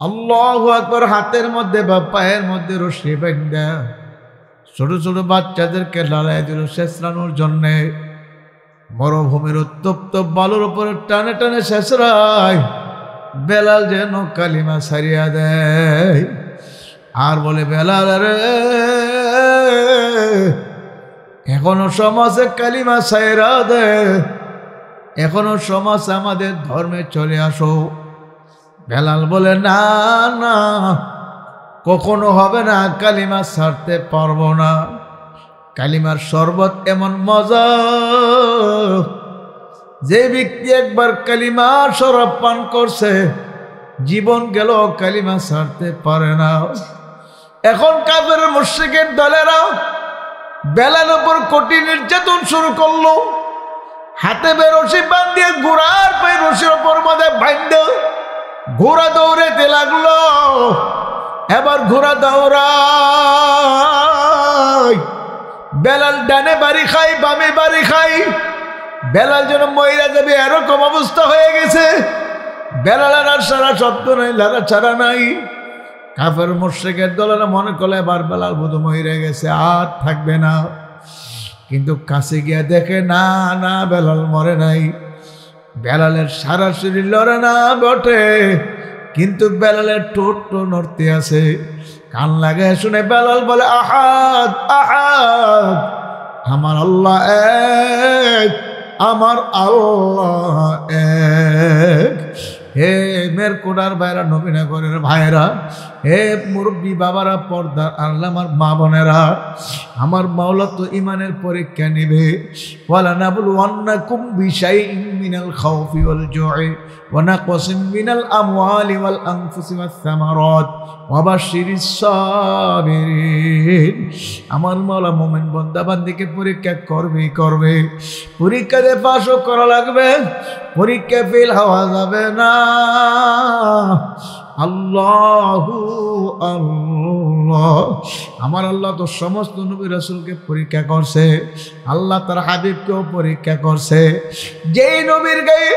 আল্লাহু আকবার। হাতের মধ্যে বা পায়ের মধ্যে রশি বাঁধা ছোট ছোট বাচ্চাদেরকে লালায় দিল শেষরানোর জন্যে। মরুভূমির উত্তপ্ত বালুর উপরে টানে টানে শেষরায়। বেলাল যেন কালিমা ছাড়িয়া দেয় আর বলে, বেলাল রে, এখনো সমাজে কালিমা ছাইরা দে, এখনো সমাজ আমাদের ধর্মে চলে আসো। বেলাল বলে, না না, কখনো হবে না, কালিমা ছাড়তে পারবো না। কালিমার শরবত এমন মজা, যে ব্যক্তি একবার কালিমার শরাব পান করছে জীবন গেল, কালিমা ছাড়তে পারে না। এখন কাফের মুশরিকের দলেরা বেলাল উপর কঠিন নির্যাতন শুরু করলো। হাতে রশি বাঁধিয়ে ঘোড়ার পায়ে রশির ওপর মধ্যে বাঁধে ঘোড়া দৌড়াতে লাগলো। এবার ঘোড়া দৌড়ায়, বেলাল ডানে বাড়ি খাই, বামে বাড়ি খাই। বেলাল যেন মহিলা যাবে এরকম অবস্থা হয়ে গেছে। বেলালের আর সারা শব্দ নাই, লারা ছাড়া নাই। কাফের মুশরিকের দলেরা মনে করলে এবার বেলাল বোধহয় মহিলা গেছে, আর থাকবে না। কিন্তু কাছে গিয়া দেখে, না না, বেলাল মরে নাই। বেলালের সারা শরীর লড়ে না বটে, কিন্তু বেলালের ঠোঁট নড়তে আছে। কান লাগে শুনে বেলাল বলে, আহাদ আহাদ, আমার আল্লাহ এক, আমার আল্লাহ এক। হে মের কোডার ভাইরা, নবীনগরের ভাইরা, হে মুরব্বী বাবারা, পর্দার আল্লাহ আমার মা বোনেরা, আমার মাওলা তো ইমানের পরীক্ষা নেবে। ওয়ালা নাবলুওয়ান্নাকুম বিশাইইন মিনাল খাউফি ওয়াল জুই ওয়া নাকসিম মিনাল আমওয়ালি ওয়াল আনফুসি ওয়াস সামারাত ওয়া বাশশিরিস সাবিরিন। আমার মাওলা মুমিন বান্দা বান্দিকে পরীক্ষা করবে। পরীক্ষাতে পাশও করা লাগবে, পরীক্ষা ফেল হওয়া যাবে না। আল্লাহু আল্লাহ, আমার আল্লাহ তো সমস্ত নবী রাসূলকে পরীক্ষা করছে, আল্লাহ তার হাবিবকেও পরীক্ষা করছে। যেই নবীর গায়ে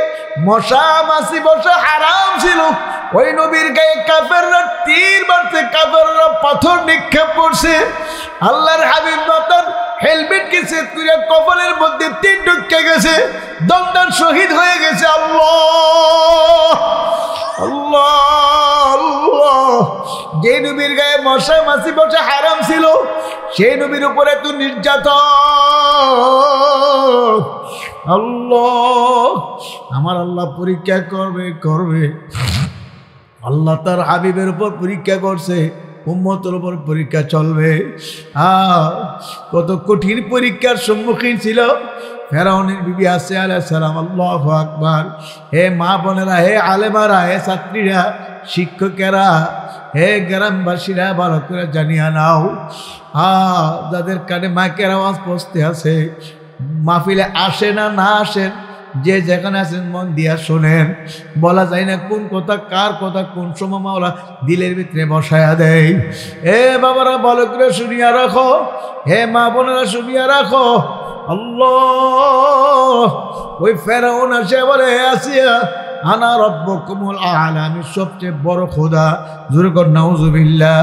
মশা মাছি বসা হারাম ছিল, ওই নবীর গায়ে কাফেররা তীর মারছে, কাফেররা পাথর নিক্ষেপ করছে। আল্লাহর হাবিব মাতার হেলমেট গেছে, তুই কপালের মধ্যে তীর ঢুকে গেছে, দমদার শহীদ হয়ে গেছে। আল্লাহ আল্লাহ আল্লাহ। যে নবীর গায়ে মশা মাছি বসা হারাম ছিল, সেই নবীর উপরে তুই নির্যাতন। আল্লাহ, আমার আল্লাহ পরীক্ষা করবে। আল্লাহ তার হাবিবের উপর পরীক্ষা করছে, উম্মতের উপর পরীক্ষা চলবে। কত কঠিন পরীক্ষার সম্মুখীন ছিল ফেরাউনের বিবি আসিয়া আলাইহিস সালাম। আল্লাহু আকবার। হে মা বোনেরা, হে আলেমারা, হে ছাত্রীরা, শিক্ষকেরা, হে গ্রামবাসীরা, ভালো করে জানিয়া নাও, যাদের কানে মাইকের আওয়াজ পৌঁছতে আছে, মাহফিলে আসে না আসেন, যে যেখানে আছেন মন দিয়া শোনেন। বলা যায় না কোন কথা কার কথা কোন সময় মাওলা দিলের ভিতরে বসায়া দেয়। হে বাবারা, ভালো করে শুনিয়া রাখো, হে মা বোনেরা শুনিয়া রাখো। আল্লাহ, ওই ফেরাউন আসে বলে, আসিয়া আনা রব্বুকুমুল আ'লা, আমি সবচেয়ে বড় খোদা। জোরে কর নাউযুবিল্লাহ।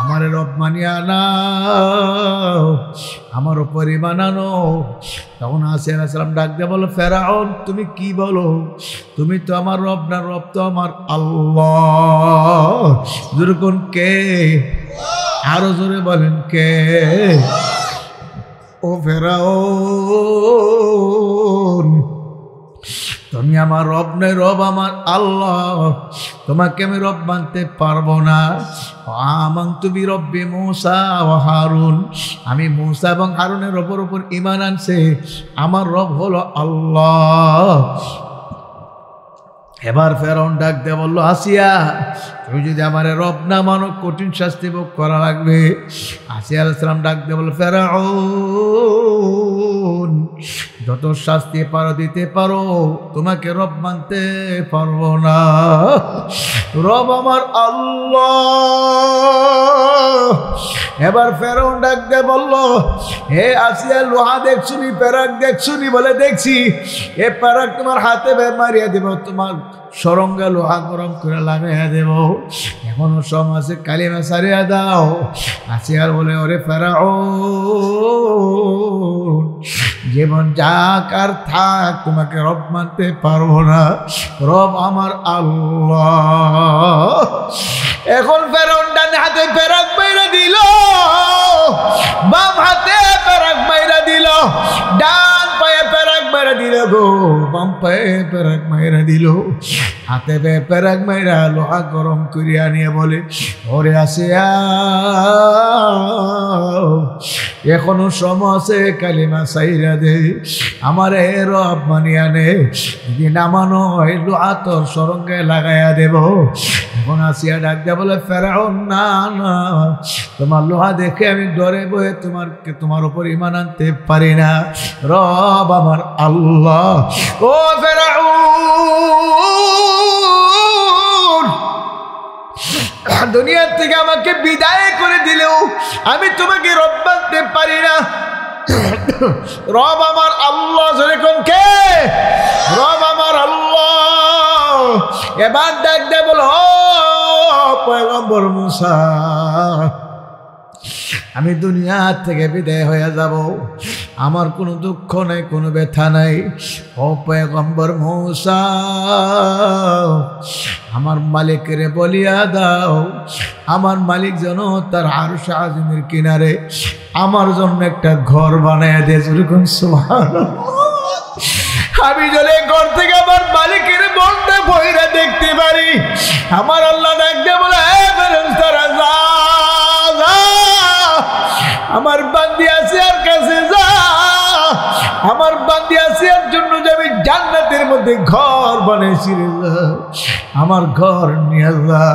আমার রব মানিয়া নাও, আমার উপর ঈমান আনো। তখন আসিয়া আলাইহিস সালাম ডাক দিয়ে বলো, ফেরাউন তুমি কি বলো? তুমি তো আমার রব না, রব তো আমার আল্লাহ। জোরে কোন কে? আরো জোরে বলেন কে? ও ফেরাউন, তুমি আমার রব নয়, রব আমার আল্লাহ, তোমাকে আমি রব মানতে পারবো না। আমানতু বিরব্বি মূসা ওয়া হারুন, আমি মূসা এবং হারুনের রবের উপর ঈমান আনছে, আমার রব হলো আল্লাহ। এবার ফেরাউন ডাক দিয়ে বলল, আসিয়া তুমি যদি আমার রব না মানো, কঠিন শাস্তি ভোগ করা লাগবে। আসিয়া আলাইহিস সালাম ডাক দিয়ে বলল, ফেরাউন যত শাস্তি পারো দিতে পারো, তোমাকে রব মানতে পারবো না। রব আমার আল্লাহ। এবার ফেরাউন ডাক দিয়ে বলল, হে আসিয়া, লোহা দেখছুনি, প্যারাক দেখছুনি? বলে দেখছি। এ প্যারাক তোমার হাতে মারিয়া দেব, তোমার সরঙ্গা লোহা গরম করে লাগাইয়া দেব। এখনো সমাজে কালিমা সারিয়া দাও। আসিয়ার বলে ওরে ফেরাউন, জীবন যাক আর থাক, তোমাকে রব মানতে পারবো না, রব আমার আল্লাহ। এখন ফেরাউন ডান হাতে পেরাক বাইরা দিল, বাম হাতে পেরাক বাইরা দিল, ডান পায়ে পেরাক বাইরা দিল গো, বাম পায়ে পেরাক বাইরা দিল। হাতে পেরাক বাইরা লোহা গরম করিয়া নিয়ে বলে ওরে আসিয়া, এখনো সময় আছে, কালিমা সাইরা দে, আমার রব মানিয়া নে, যদি না মানো এই লোহা তোর সরঙ্গে লাগাইয়া দেব। এখন আসিয়া ডাক দিয়া বলে ফেরাউন, না না, তোমার লোহা দেখে আমি ডরে বয়ে তোমার উপর ঈমান আনতে পারি না, রব আমার আল্লাহ। ও ফেরাউন, দুনিয়া থেকে আমাকে বিদায় করে দিলেও আমি তোমাকে রব মানতে পারি না, রব আমার আল্লাহ। যেরকম কে? রব আমার আল্লাহ। এবার ডাক দে বলো পয়গম্বর মুসা, আমি দুনিয়া থেকে বিদায় হয়ে যাব, আমার কোনো দুঃখ নাই, কোনো ব্যথা নাই। ও পয়গম্বর মুসা, আমার মালিকের বলিয়া দাও, আমার মালিক যেন তার আরশ আজিমের কিনারে আমার জন্য একটা ঘর বানায় দেয়। যেরকম সুবহানাল্লাহ, আমি যদি ঘর থেকে আমার মালিকের মনটা বইরা দেখতে পারি। আমার আল্লাহ ডাকতে বলে ফেরেশতারা যা, আমার বান্দি আসিয়ার কাছে যা, আমার বান্দি আসিয়ার জন্য যে আমি জান্নাতের মধ্যে ঘর বানাইছি রে, আমার ঘর নিয়ে যা।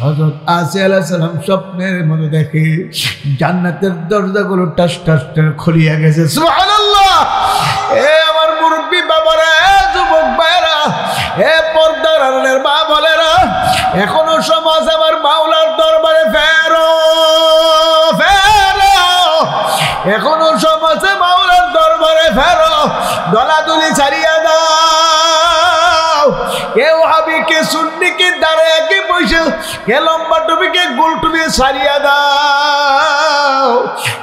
হযরত আসিয়া আলাইহিস সালাম স্বপ্নের মধ্যে দেখে জান্নাতের দরজাগুলো টাস টাস খুলিয়া গেছে। সুবহানাল্লাহ। এ আমার মুরব্বী বাবারা, যুবক ভাইরা, এ পর্দার আড়ালের মা বলেরা, এখনো সমাজ আমার মাওলার দরবারে ফেরো, ফেরো, এখনো সমাজে মাওলার দরবারে ফেরো, দলাদলি ছাড়িয়া দাও। কেউ হাবি, কে সুন্নি, কে দাঁড়ায়, কে বসে, কে লম্বা টুপি, কে গোল টুপি ছাড়িয়া দাও।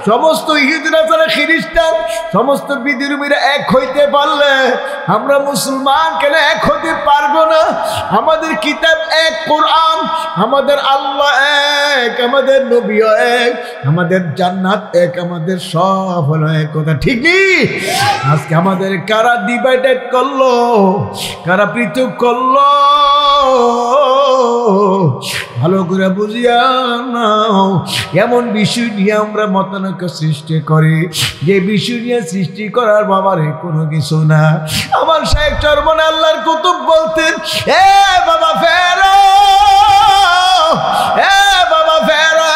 সমস্ত ইহুদিরা যারা খ্রিস্টান, সমস্ত বিধর্মীরা এক হইতে পারলে আমরা মুসলমান কেন এক হতে পারবো না? আমাদের কিতাব এক, কোরআন, আমাদের আল্লাহ এক, আমাদের নবীও এক, আমাদের জান্নাত এক, আমাদের সব হলো এক। কথা ঠিক নেই? আজকে আমাদের কারা ডিভাইডেড করলো, কারা পৃথক করলো, ভালো করে বুঝিয়া নাও। এমন বিষয় নিয়ে আমরা মতানৈক্য সৃষ্টি করি, যে বিষয় নিয়ে সৃষ্টি করার বাবারে কোনো কিছু না। আমার শাইখ চরমনে আল্লাহর কুতুব বলতেন, এ বাবা ফেরো, এ বাবা ফেরো,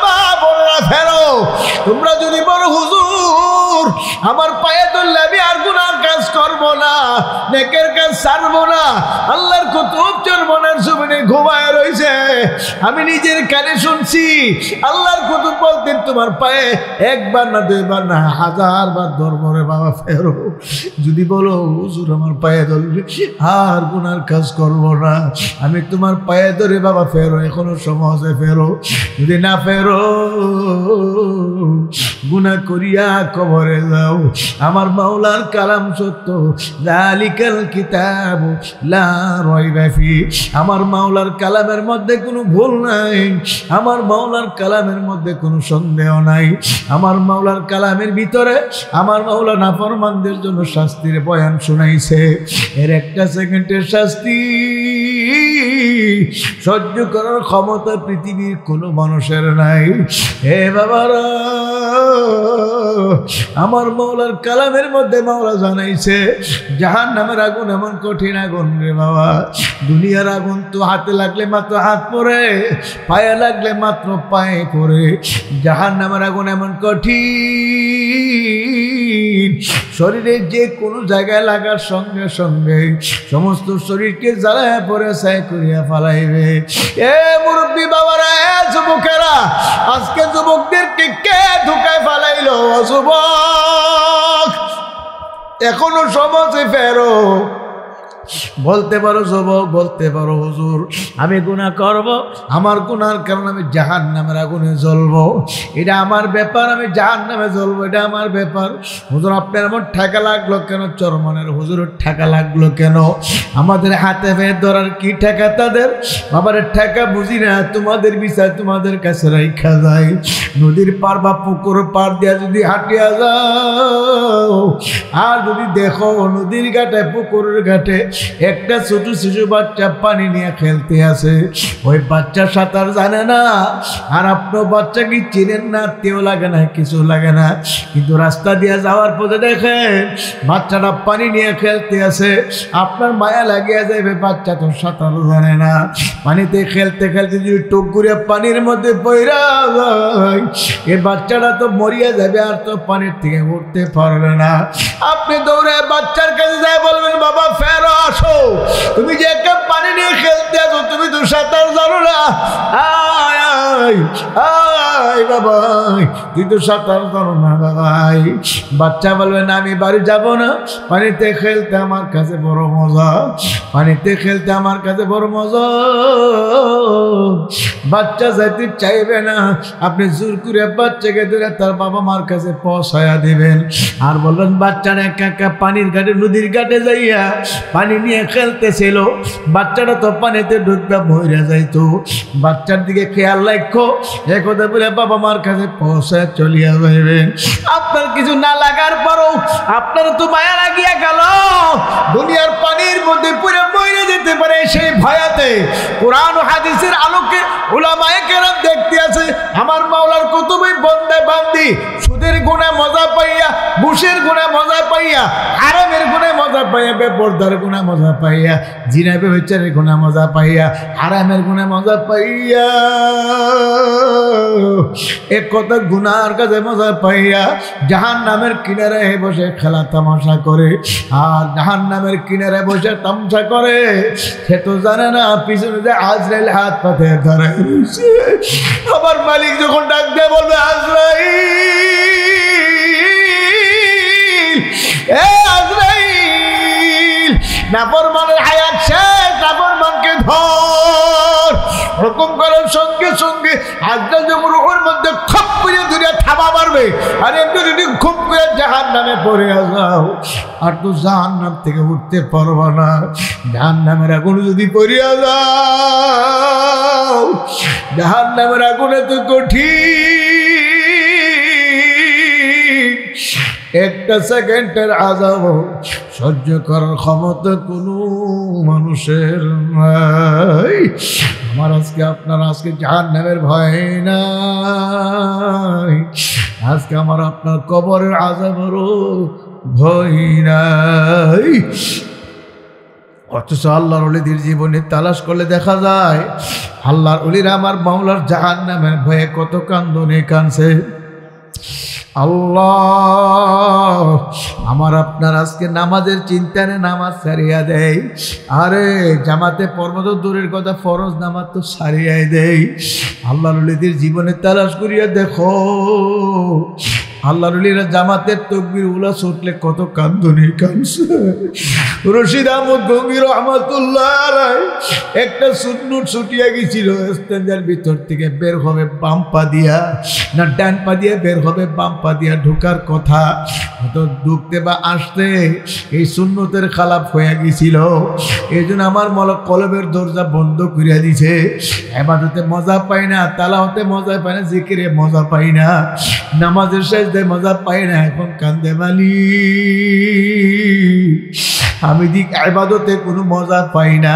বাবা ফেরো। তোমরা যদি বলো হুজুর আমার পায়ে ধরলে আমি আর গুনার কাজ করবো না, নেকের কাজ ছাড়বো না, আল্লাহর কুতুব চরমনের জমিনে ঘুমায় রয়েছে, আমি নিজের কানে শুনছি। আল্লাহর কুতুব বলতেন তোমার পায়ে একবার না, দুইবার না, 1000 বার ধরবো রে বাবা ফেরো। যদি বলো হুজুর আমার পায়ে ধরলে আর গুনার কাজ করবো না, আমি তোমার পায়ে ধরে বাবা ফেরো, এখনো সমাজে ফেরো। যদি না ফেরো, গুনাহ করিয়া কবরে যাও। আমার মাওলার কালাম সত্য, যালিকাল কিতাব লা রাইবা ফি। আমার মাওলার কালামের মধ্যে কোনো ভুল নাই, আমার মাওলার কালামের মধ্যে কোনো সন্দেহ নাই। আমার মাওলার কালামের ভিতরে আমার মাওলা নাফরমানদের জন্য শাস্তির বয়ান শুনাইছে। এর একটা সেকেন্ডের শাস্তি সহ্য করার ক্ষমতা পৃথিবীর কোনো মানুষের নাই। হে বাবারা, আমার মাওলার কালামের মধ্যে মাওলা জানাইছে জাহান্নামের আগুন এমন কঠিন আগুন রে বাবা। দুনিয়ার আগুন তো হাতে লাগলে মাত্র হাত পড়ে, পায়ে লাগলে মাত্র পায়ে পড়ে। জাহান্নামের আগুন এমন কঠিন, শরীরে যে কোনো জায়গায় লাগার সঙ্গে সঙ্গে সমস্ত শরীরকে জ্বালায় পরে ছাই করিয়া ফালাইবে। এ মুরব্বী বাবারা, এ যুবকেরা, আজকে যুবকদেরকে কে ঢুকায় ফালাইলো? যুবক, এখনো সমাজে ফেরো, বলতে পারো যুবক, বলতে পারো হুজুর আমি গুনাহ করব, আমার গুনার কারণে আমি জাহান্নামের আগুনে জ্বলবো, এটা আমার ব্যাপার, আমি জাহান্নামে জ্বলবো, এটা আমার ব্যাপার। হুজুর আপনার এমন ঠেকা লাগলো কেন? চরমনের হুজুরের ঠেকা লাগলো কেন? আমাদের হাতে পেয়ে ধরার কি ঠেকা তাদের? বাবার ঠেকা বুঝি না, তোমাদের বিচার তোমাদের কাছে রাখা যায়। নদীর পার বা পুকুর পার দিয়া যদি হাঁটিয়া যাও আর যদি দেখো নদীর ঘাটে পুকুরের ঘাটে একটা ছোট শিশু বাচ্চা পানি নিয়ে খেলতে আছে, ওই বাচ্চা সাঁতার জানে না, আর আপনার বাচ্চা কি চিনেন না, তেও লাগে না, কিছু লাগে না, কিন্তু রাস্তা দিয়ে যাওয়ার পথে দেখেন বাচ্চাটা পানি নিয়ে খেলতে আছে, আপনার মায়া লাগিয়ে যাবে, বাচ্চা তো সাঁতার জানে না, পানিতে খেলতে খেলতে যদি টুক করে পানির মধ্যে পড়া যায় এই বাচ্চাটা তো মরিয়া যাবে, আর তো পানির থেকে উঠতে পারবে না। আপনি দৌড়ে বাচ্চার কাছে যায় বলবেন বাবা ফেরো আসো, তুমি যে একটা পানি নিয়ে খেলতে আছো তুমি তো সাঁতার জানো না, আয় আয় আয় বাবা তুই তো সাঁতার জানো না বাবাই। বাচ্চা বলবেন আমি বাড়ি যাব না, পানিতে খেলতে আমার কাছে বড় মজা, পানিতে খেলতে আমার কাছে বড় মজা। বাচ্চা যাইতে চাইবে না, আপনি জোর করে বাচ্চাকে ধরে তার বাবা মার কাছে পৌঁছায়া দিবেন, আর বলবেন বাচ্চারা একা একা পানির ঘাটে নদীর ঘাটে যাইয়া পানি নিয়ে খেলতেছিল, বাচ্চাটা তো পানিতে ঢুকবে মরে যাইতো, বাচ্চার দিকে খেয়াল রাখো, একথা বলে বাবা মার কাছে পৌঁছায় চলিয়া যাইবেন। আপনার কিছু না লাগার পরও আপনার তো মায়া লাগিয়া গেল, দুনিয়ার পানির মধ্যে পুরো মরে যেতে পারে সেই ভয়াতে কোরআন ও হাদিসের আলোকে উলামায়ে কেরাম দেখতে আছে আমার মাওলার কুতুবে বন্দে বান্দি সুদের গুনাহ মজা পাইয়া, ঘুষের গুনাহ মজা পাইয়া, হারামের গুনাহ মজা পাইয়া, বেপরদার গুনাহ মজা পাইয়া, জিনা ব্যভিচারের গুনাহ মজা পাইয়া, হারামের গুনাহ মজা পাইয়া, এক কথা গুনার কাছে মজা পাইয়া জাহান্নামের কিনারায় বসে খেলা তামাশা করে, আর জাহান্নামের কিনারায় বসে তামাশা করে, সে তো জানে না পিছনে যে আজরাইল হাত পাতে ধরে। আমার মালিক যখন ডাক দিয়ে বলবে আজরাইল, এ আজরাইল নাফরমানের হায়াত শেষ, নাফরমানকে ধর, হুকুম করার সঙ্গে সঙ্গে আজরাইল যখন রূহের মধ্যে খপ করে ধরে থাবা মারবে, আর এমনি যদি খুব করে জাহান্নামে পড়ে যাও আর তো জাহান্নাম থেকে উঠতে পারবা না, জাহান্নামের আগুনে যদি পড়িয়া যাও, জাহান্নামের আগুনে তো কঠিন, একটা সেকেন্ডের আযাব সহ্য করার ক্ষমতা কোনো মানুষের নাই। আমার আজকে আপনার আজকে জাহান্নামের ভয় নাই, আজকে আমার আপনার কবরের আযাবেরও ভয় নাই। অথচ আল্লাহর ওলিদের জীবনে তালাশ করলে দেখা যায় আল্লাহর ওলিরা আমার মাওলার জাহান্নামের ভয়ে কত কান্দনে কাঁদছে। আল্লাহ আমার আপনার আজকে নামাজের চিন্তা নেই, নামাজ ছাড়িয়া দেয়, আরে জামাতে পড়ব তো দূরের কথা, ফরজ নামাজ তো ছাড়িয়াই দেয়। আল্লাহর ওলিদের জীবনে তালাশ করিয়া দেখো আল্লাহর ওলিরা জামাতের তাকবীর উলা ছুটলে কত কান্দনে কাঁদছে। রশিদ আহমদ গঙ্গী রহমাতুল্লাহ আলাইহি একটা সুন্নত ছুটিয়া গেছিল, স্ট্যান্ডের ভিতর থেকে বের হবে বাম পা দিয়া না ডান পা দিয়ে বের হবে বাম পা দিয়া ঢোকার কথা, হয়তো ঢুকতে বা আসতে এই সুন্নতের খালাপ হয়ে গেছিল, এই জন্য আমার কলবের দরজা বন্ধ করিয়া দিছে, ইবাদতে মজা পাই না, তালাওয়াতে মজা পাই না, জিকিরে মজা পাই না, নামাজের শেষে মজা পাই না, এখন কান্দে মালিক আমি দিক ইবাদতে কোনো মজা পাই না,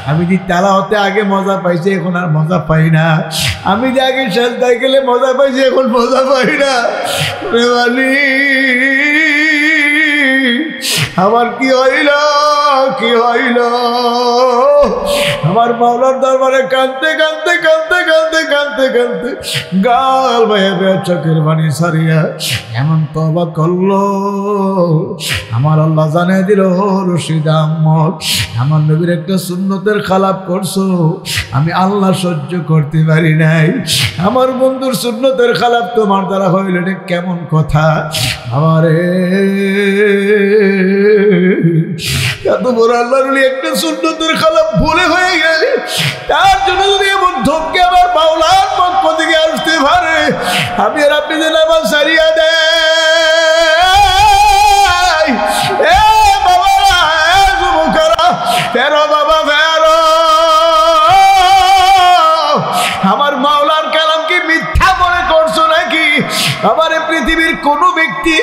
আমি দি তালাওয়াতে আগে মজা পাইছি এখন আর মজা পাই না, আমি যে আগে সাজদায় গেলে মজা পাইছি এখন মজা পাই না, রে মালিক আমার কি হইল কি হইল। আমার মাওলার দরবারে কাঁদতে কাঁদতে কাঁদতে কাঁদতে কাঁদতে কাঁদতে গাল ভাইয়া বেয়া চোখের পানি সারিয়া এমন তওবা করলো, আমার আল্লাহ জানিয়ে দিল রশিদ আহমদ আমার নবীর একটা সুন্নতের খালাপ করছো, আমি আল্লাহ সহ্য করতে পারি নাই, আমার বন্ধুর সুন্নতের খালাপ তোমার দ্বারা হইল, এটা কেমন কথা। আমারে এত বড় আল্লাহর ওলি একটা সুন্নতের খেলাফ ভুলে হয়ে গেলে তার জন্য যদি এমন ধমকে আমার মাওলার পক্ষ থেকে আসতে পারে, আমি আর আপনি যে নামাজ সারিয়া দেয় বাবারা, যুবকেরা, ফেরো বাবা ফেরো। আমার মাওলার কালাম কি মিথ্যা মনে করছো নাকি? আমার পৃথিবীর কোন ব্যক্তি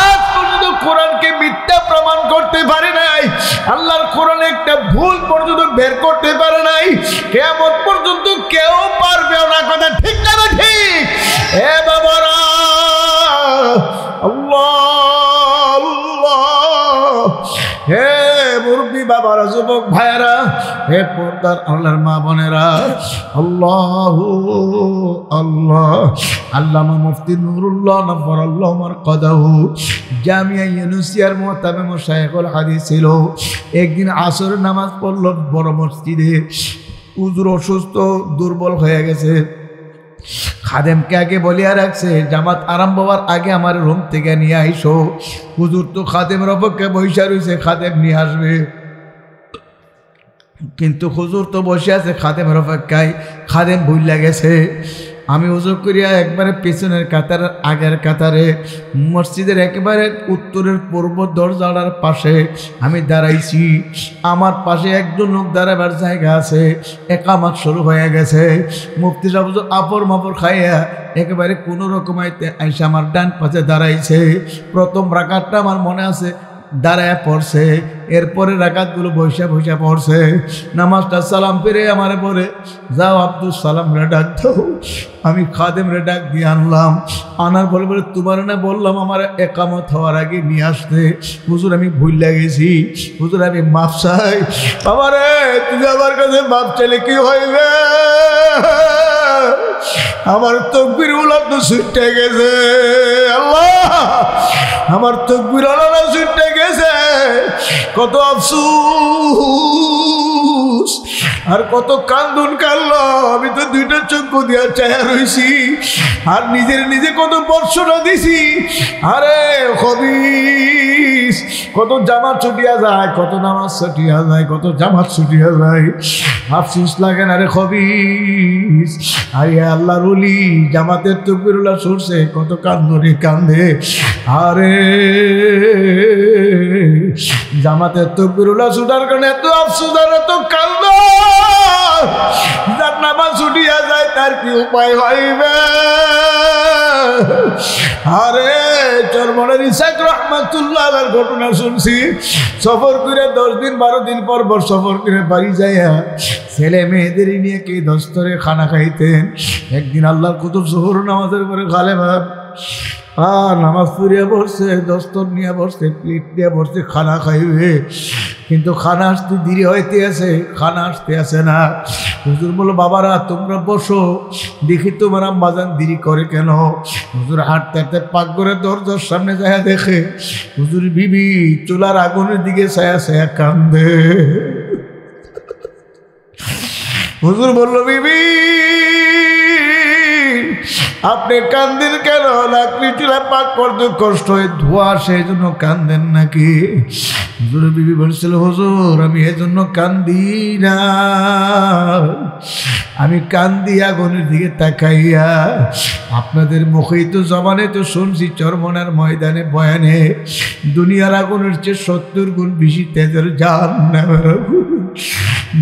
আজ পর্যন্ত কোরআনকে মিথ্যা প্রমাণ করতে পারে নাই, আল্লাহর কোরআনে একটা ভুল পর্যন্ত বের করতে পারে নাই, কিয়ামত পর্যন্ত কেউ পারবে না। কথা ঠিক না ঠিক? এ বাবারা, আল্লাহ আল্লাহ, হে মুরব্বী বাবারা, যুবক ভাইয়েরা, হে পর্দার আল্লাহর মা বোনেরা, আল্লাহ আল্লাহ। আল্লামা মুফতি নুরুল্লাহ নফরাল্লাহ মারকাদাহু জামিয়া ইউনুসিয়ার মুতামিম শাইখুল হাদিস ছিল। একদিন আসর নামাজ পড়ল বড় মসজিদে। হুজুর অসুস্থ, দুর্বল হয়ে গেছে। খাদেমকে আগে বলিয়া রাখছে, জামাত আরম্ভ হওয়ার আগে আমার রুম থেকে নিয়ে আইসো। হুজুর তো খাদেমের অপেক্ষায় বৈশা রয়েছে, খাদেম নিয়ে আসবে। কিন্তু হুজুর তো বসে আছে খাদেমের অপেক্ষায়, খাদেম ভুইলা গেছে। আমি হুজুর করিয়া একবারে পেছনের কাতার, আগের কাতারে, মসজিদের একেবারে উত্তরের পূর্ব দরজার পাশে আমি দাঁড়াইছি। আমার পাশে একজন লোক দাঁড়াবার জায়গা আছে। একামত শুরু হয়ে গেছে। মুফতি সাহেব আপর মাপড় খাইয়া একেবারে কোনো রকম আইসা আমার ডান পাশে দাঁড়াইছে। প্রথম রাকাতটা আমার মনে আছে দাঁড়ায় পড়ছে, এরপরে রাকাতগুলো বৈশা বৈশা পড়ছে। নামাজটা সালাম ফিরে আমারে বলে, যাও আব্দুল সালাম রে ডাক দাও। আমি খাদেম রে ডাক দিয়ে আনলাম। আনার বলে বলে, তোমার না বললাম আমার একামত হওয়ার আগে নিয়ে আসতে। হুজুর আমি ভুল লাগেছি, হুজুর আমি মাপ চাই। বাবা রে, তুই আমার কাছে মাপ চাইলে কি হইবে? আমার তকবির উলাদ ছুটে গেছে। আল্লাহ, আমার তকবির আলাদা ছুটে গেছে। কত আফসোস আর কত কান্দন কাল্লা। আমি তো দুইটা চক্ষু দিয়া চায়া রইছি, আর নিজের নিজে কত বর্ষণা দিছি। আরে খবিস, কত জামাত ছুটিয়া যায়, কত নামাজ ছুটিয়া যায়, কত জামাত ছুটিয়া যায়। আফসোস লাগে না রে খবিস? আরে আল্লাহর ওলি জামাতের তকবিরুল্লাহ সরছে, কত কান্দরে কান্দে। আরে জামাতের তকবিরুল্লাহ ছুটার কারণে এত আফসোস আর এত কান্দ। যার নামাজ ছুটিয়া যায় তার কি উপায় হইবে? আরে চরমনের ইসাক রহমাতুল্লাহ আলাইহির ঘটনা শুনছি। সফর করে 10 দিন 12 দিন পর সফর করে বাড়ি যাইয়া ছেলে মেয়েদের নিয়ে কে দস্তরে খানা খাইতেন। একদিন আল্লাহর কুতুব জোহর নামাজের পরে খালে ভাব নামাজ পড়িয়া বসছে, দস্তর নিয়ে বসছে, প্লেট নিয়ে বসছে, খানা খাইবে। কিন্তু খানা আসতে দেরি হইতে আছে, খানা আসতে আসে না। হুজুর বলল, বাবারা তোমরা বসো, দেখি তোমার আম্মাজান দেরি করে কেন? হুজুর হাঁটতে হাঁটতে পাকঘরের দরজার সামনে যায়, দেখে হুজুর বিবি চুলার আগুনের দিকে ছায়া ছায়া কান্দে। হুজুর বলল, বিবি আপনি কান্দেন কেন? লাকড়ি চুলা পাক করতে কষ্ট হয়, ধোয়া, সেই জন্য কান্দেন নাকি? হুজুর বিবি বলছিল, হুজুর আমি এজন্য কান্দি না, আমি কান্দি আগুনের দিকে তাকাইয়া। আপনাদের মুখেই তো জবানে তো শুনছি চরমনার ময়দানে বয়ানে, দুনিয়ার আগুনের চেয়ে 70 গুণ বেশি তেজের জাহান্নামের আগুন।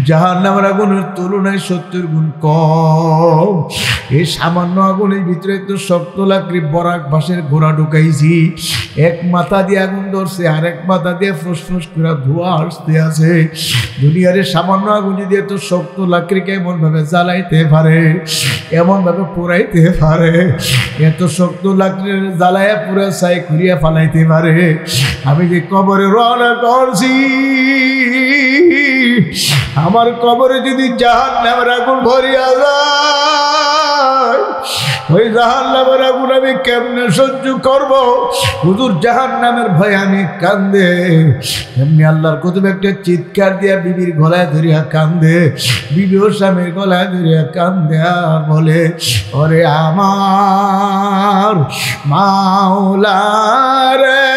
জাহান্নামের আগুনের তুলনায় 70 গুণ কম। এই সামান্য আগুনের ভিতরে তো শক্ত লাকড়ি বরাক বাঁশের ঘোড়া ঢুকাইছি। এক মাথা দিয়ে আগুন ধরছে, আর এক মাথা দিয়ে ফুসফুস করে ধোঁয়া আসতে আছে। দুনিয়ার সামান্য আগুন দিয়ে তো শক্ত লাকড়িকে এমন ভাবে জ্বালাইতে পারে, এমন ভাবে পোড়াইতে পারে, এত শক্ত লাকড়ির জ্বালাইয়া পুরা ছাই করিয়া ফালাইতে পারে। আমি যে কবরে রওনা করছি, আমার কবরে যদি জাহান্নামের আগুন ভরিয়া যায়, ওই জাহান্নামের আগুন আমি কেমনে সহ্য করব? হুজুর জাহান্নামের ভয়ে আমি কান্দে। এমনি আল্লাহর কুতুব একটা চিৎকার দিয়া বিবির গলায় ধরিয়া কান্দে, বিবি ওর স্বামীর গলায় ধরিয়া কান্দে আর বলে, ওরে আমার মাওলা রে,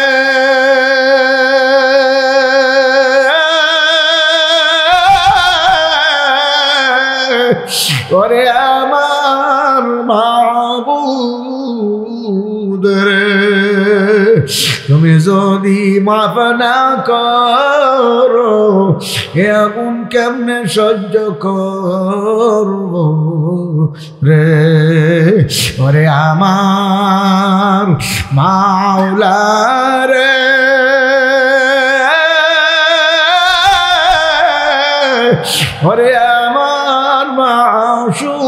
ওরে আমার মাবুদ রে, তুমি যদি মাফ না করো এ আগুন কেমনে সহ্য করব রে। ওরে আমার মাওলা রে, ওরে আমার মাশুক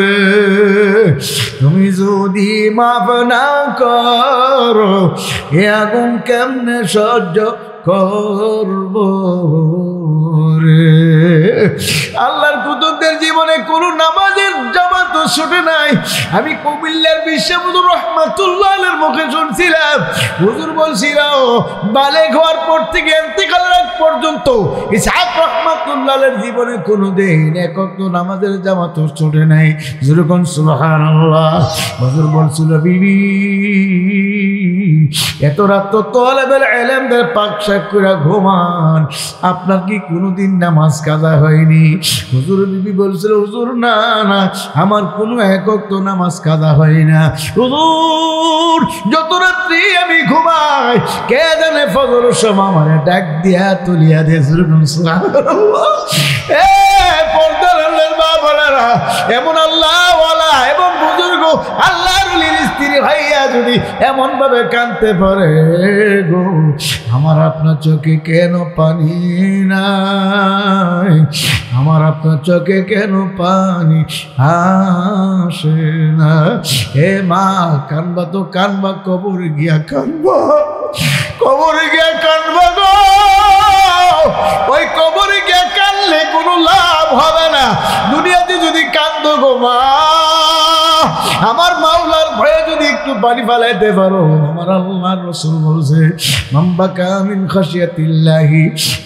রে, তুমি যদি মাফ না করো এ আগুন কেমনে সহ্য করব রে। আল্লাহর কুতুবদের জীবনে কোনো নামাজের জামাত ছুটে নাই। আমি কুমিল্লার বিশ্ববুদুর রহমাতুল্লাহ আলাইহির মুখে শুনছিলাম, হুজুর বলছিল বালেগ হওয়ার পর থেকে ইন্তেকালের আগ পর্যন্ত ইসহাক রহমাতুল্লাহ আলাইহির জীবনে কোনোদিন একক নামাজের জামাত ছুটে নাই। যেরকম সুবহানাল্লাহ। হুজুর বলছিল বিবি এত রাত তো তলেবেল ইলমদের পাকশাক করে ঘুমান, আপনার কি কোনোদিন নামাজ কাজা হয়নি? হুজুর বিবি বলছিল হুজুর না না, আমার কোনো একক তো নামাজ কাজা হয় না। হুজুর যত রাত্রি আমি ঘুমাই কে জানে ফজরের সময় আমার ডাক দিয়া তুলিয়া দিয়ে। সুবহানাল্লাহ। এ পর্দার আল্লাহর বাবারা, এমন আল্লাহওয়ালা এবং বুজুর্গ আল্লাহর ওলির স্ত্রী ভাইয়া যদি এমন ভাবে কাঁদতে পারে গো, আমার আপনার চোখে কেন পানি নাই? আমার আপনার চোখে কেন পানি আসে না? হে মা, কানবা তো কানবা, কবরে গিয়া কানবা, কবরে গিয়া কানবা গো। ওই কবরে গিয়া কানলে কোনো লাভ হবে না। দুনিয়াতে যদি কান্দো গো মা, আমার মাওলার ভয়ে যদি একটু পানি ফেলাইতে পারো, আমার আল্লাহর রাসূল বলছে মান বাকা মিন খাশিয়াতিল্লাহি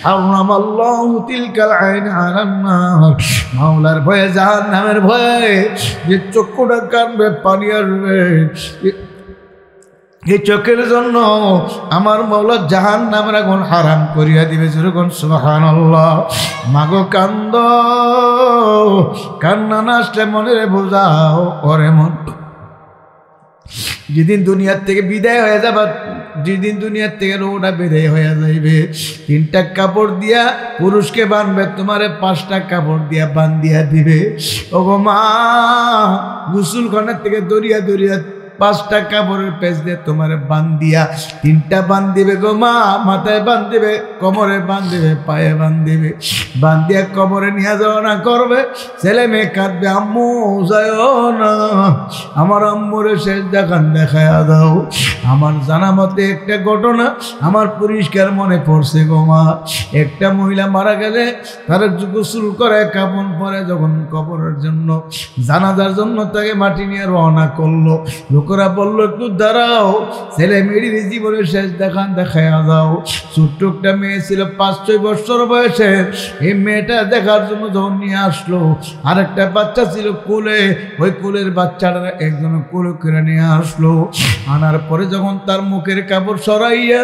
হারামাল্লাহু তিলকাল আইন আলান নার। মাওলার ভয়ে, জাহান্নামের ভয়ে যে চক্ষুটা কানবে, পানি আসবে, এই চোখের জন্য আমার মাওলা জাহান্নামের আগুন হারাম করিয়া দিবে। যেরকম সুবহানাল্লাহ। মাগো কান্দ, কান্না না আসলে মনে বোঝাও ওরে মন, যেদিন দুনিয়ার থেকে বিদায় হয়ে যাবে, যেদিন দুনিয়ার থেকে রোটা বিদায় হয়ে যাইবে, 3টা কাপড় দিয়া পুরুষকে বাঁধবে, তোমারে 5টা কাপড় দিয়া বান্ধিয়া দিবে। ওগো মা, গোসল খানার থেকে দরিয়া দরিয়া 5টা কাপড়ের পেঁচ দিয়ে তোমার বান্ধিয়া 3টা বান্ধিবে গো মা। মাথায় বান্ধিবে, কোমরে বান্ধিবে, পায়ে বান্ধিবে, বান্ধিয়া কোমরে নিয়ে যাওয়া না করবে। ছেলে মেয়ে কাঁদবে, আম্মু যাও না, আমার আম্মুরে শেষ দেখান দেখায়া দাও। আমার জানা মতে একটা ঘটনা আমার পরিষ্কার মনে পড়ছে গো মা। একটা মহিলা মারা গেলে তার গোসল করে, কাপন পরে, যখন কবরের জন্য জানাজার জন্য তাকে মাটি নিয়ে রওনা করলো, লোকেরা বললো একটু দাঁড়াও, ছেলে মেয়ের জীবনের শেষ দেখান দেখায়া দাও। ছোট্ট একটা মেয়ে ছিল 5-6 বছর বয়সের। এই মেয়েটা দেখার জন্য যখন নিয়ে আসলো, আরেকটা বাচ্চা ছিল কোলে, ওই কোলের বাচ্চাটা একজন কোলে করে নিয়ে আসলো। আনার পরে যখন তার মুখের কাপড় সরাইয়া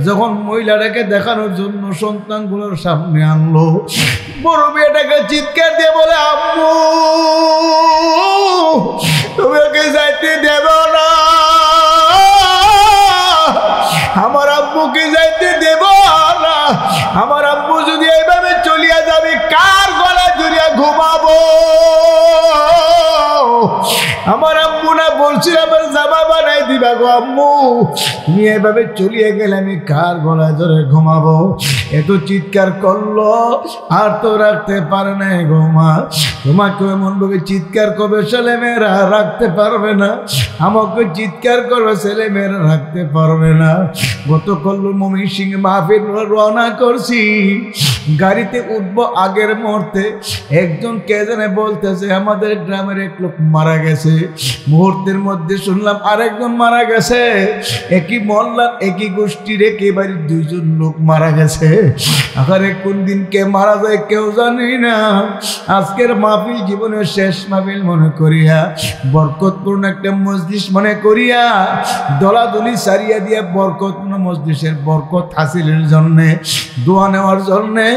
যখন মহিলাটাকে দেখানোর জন্য সন্তানগুলোর সামনে আনলো, বড় মেয়েটাকে চিৎকার দিয়ে বলে আম্মু তুমি ওকে যাইতে দেব না, আমার আম্মুকে যাইতে দেব না। আমার আম্মু যদি এইভাবে চলিয়া যাবে, কার গলায় জড়িয়া ঘুমাবো? আমার আম্মু না বলছি আমার জামা বানাই দিবা গো আম্মু, তুমি এভাবে চলিয়ে গেলে আমি কার গলায় ধরে ঘুমাবো? এত চিৎকার করলো, আর তো রাখতে পারে না গো মা। তোমাকে এমন ভাবে চিৎকার করবে ছেলে মেয়েরা রাখতে পারবে না, আমাকে চিৎকার করবে ছেলে মেয়েরা রাখতে পারবে না। গতকাল ময়মনসিংহ মাহফিল রওনা করছি, গাড়িতে উঠবো, আগের মুহূর্তে একজন কে জানে বলতেছে আমাদের গ্রামের এক লোক মারা গেছে। মুহূর্তের মধ্যে শুনলাম আরেকজন মারা গেছে। একই মহল্লার, একই গোষ্ঠীর, একই বাড়ির 2জন লোক মারা গেছে। আরে কোন দিন কে মারা যায় কেউ জানি না। আজকের মাহফিল জীবনের শেষ মাহফিল মনে করিয়া, বরকতপূর্ণ একটা মজলিস মনে করিয়া, দলাদলি সারিয়া দিয়া বরকতপূর্ণ মজলিসের বরকত হাসিলের জন্যে, দোয়া নেওয়ার জন্যে